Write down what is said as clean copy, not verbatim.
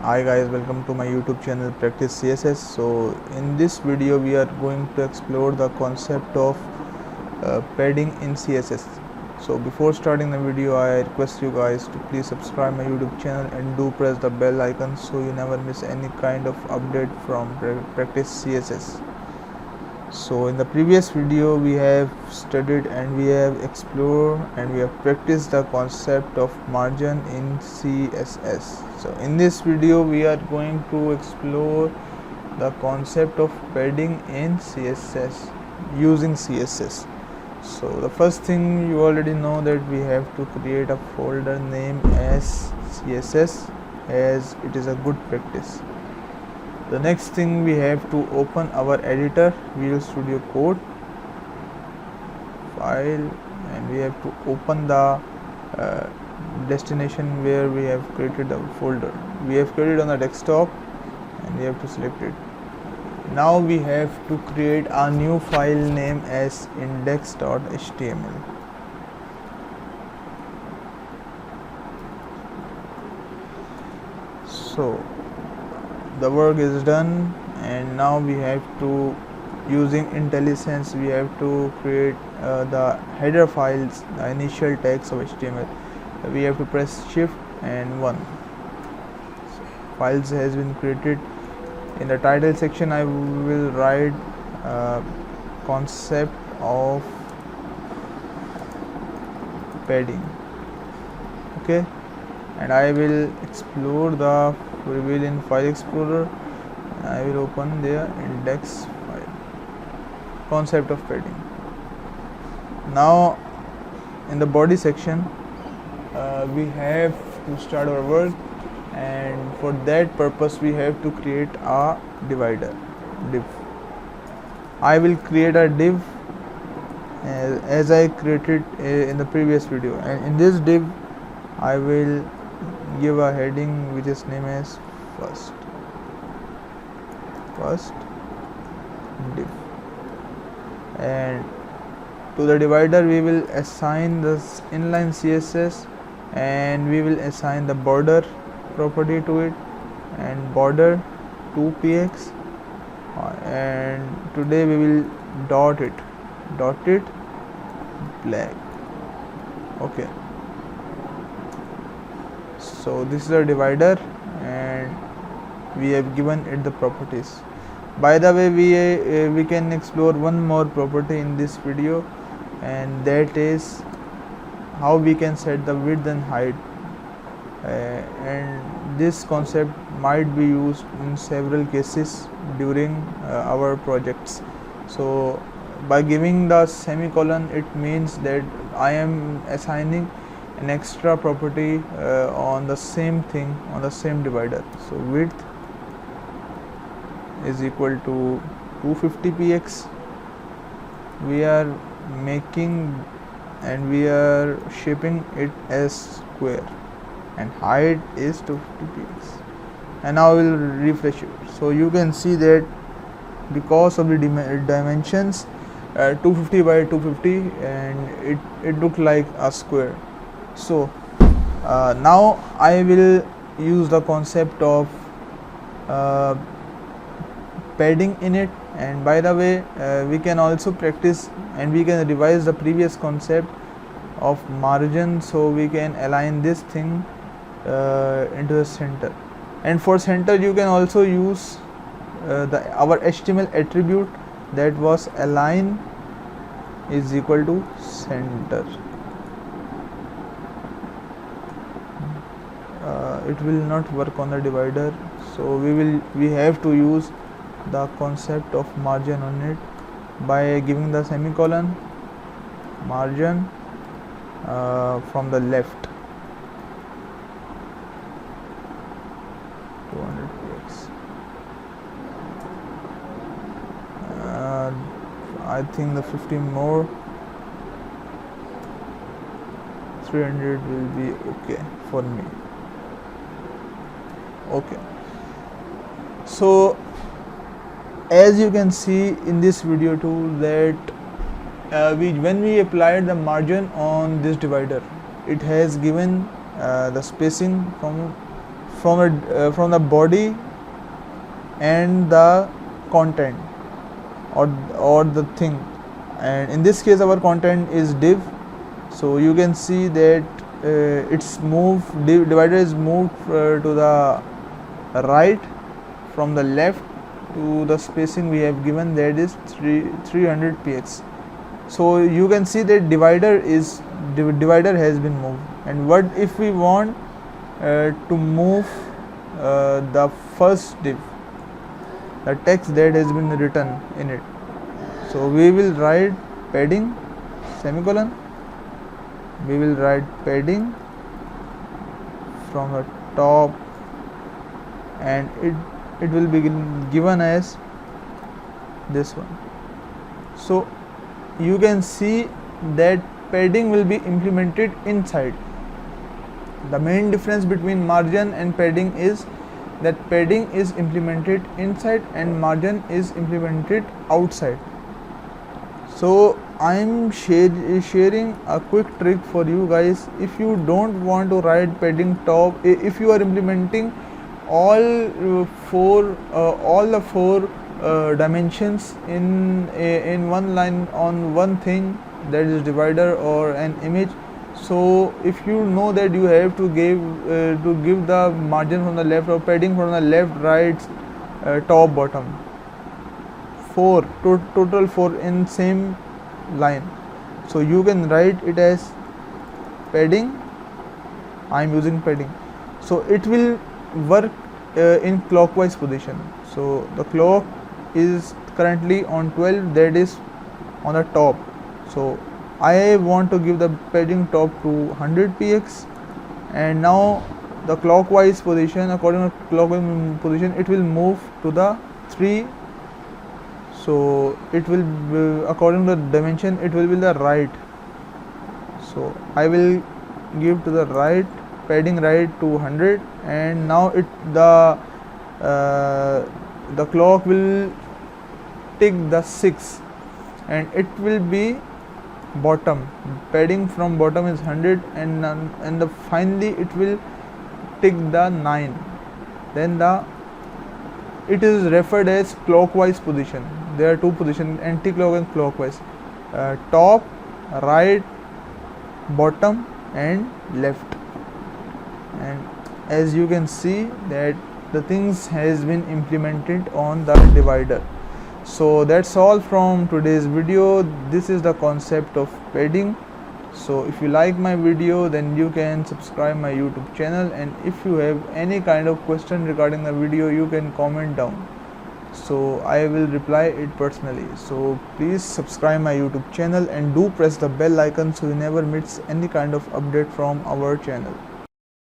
Hi guys, welcome to my YouTube channel Practice CSS. So in this video we are going to explore the concept of padding in CSS. So before starting the video, I request you guys to please subscribe my YouTube channel and do press the bell icon so you never miss any kind of update from Practice CSS. So in the previous video we have studied and we have explored and we have practiced the concept of margin in CSS. So in this video we are going to explore the concept of padding in CSS using CSS. So the first thing, you already know that we have to create a folder name as CSS, as it is a good practice. The next thing, we have to open our editor, Visual Studio Code file, and we have to open the destination where we have created the folder. We have created on the desktop and we have to select it. Now we have to create a new file name as index.html. So the work is done, and now we have to, using IntelliSense, we have to create the header files, the initial tags of HTML. We have to press shift and 1. So, files has been created. In the title section I will write concept of padding, okay, and I will explore the reveal in file explorer. I will open the index file, concept of padding. Now in the body section we have to start our work, and for that purpose we have to create a divider div. I will create a div as I created in the previous video, and in this div I will give a heading which is named as first div, and to the divider we will assign this inline CSS, and we will assign the border property to it, and border 2px, and today we will dot it black. Okay, so this is a divider and we have given it the properties. By the way, we can explore one more property in this video, and that is how we can set the width and height, and this concept might be used in several cases during our projects. So by giving the semicolon, it means that I am assigning an extra property on the same thing, on the same divider. So width is equal to 250px. We are making and we are shaping it as square, and height is 250px. And now we will refresh it. So you can see that because of the dimensions 250 by 250, and it looked like a square. So now I will use the concept of padding in it. And by the way, we can also practice and we can revise the previous concept of margin, so we can align this thing into the center. And for center you can also use our HTML attribute, that was align is equal to center. It will not work on the divider, so we have to use the concept of margin on it by giving the semicolon, margin from the left 200px. I think the 50 more, 300 will be okay for me. Okay, so as you can see in this video too, that when we applied the margin on this divider, it has given the spacing from from the body and the content or the thing, and in this case our content is div. So you can see that it's moved, divider is moved to the right from the left to the spacing we have given, that is 300 px. So you can see that divider has been moved. And what if we want to move the first div, the text that has been written in it? So we will write padding semicolon, we will write padding from the top, and it will be given as this one. So you can see that padding will be implemented inside. The main difference between margin and padding is that padding is implemented inside and margin is implemented outside. So I am sharing a quick trick for you guys. If you don't want to write padding top, if you are implementing all the four dimensions in one line on one thing, that is divider or an image, so if you know that you have to give the margin from the left or padding from the left, right, top, bottom, total 4 in same line, so you can write it as padding. I am using padding, so it will work in clockwise position. So the clock is currently on 12, that is on the top. So I want to give the padding top to 100 px, and now the clockwise position, according to clockwise position, it will move to the 3. So it will be, according to the dimension, it will be the right. So I will give to the right, padding right to 100, and now the clock will tick the 6, and it will be bottom, padding from bottom is 100, and finally it will tick the 9. Then it is referred as clockwise position. There are two positions, anti-clock and clockwise, top, right, bottom and left. And as you can see that the things has been implemented on the divider. So that's all from today's video. This is the concept of padding. So if you like my video, then you can subscribe my YouTube channel, and if you have any kind of question regarding the video, you can comment down, so I will reply it personally. So please subscribe my YouTube channel and do press the bell icon so you never miss any kind of update from our channel.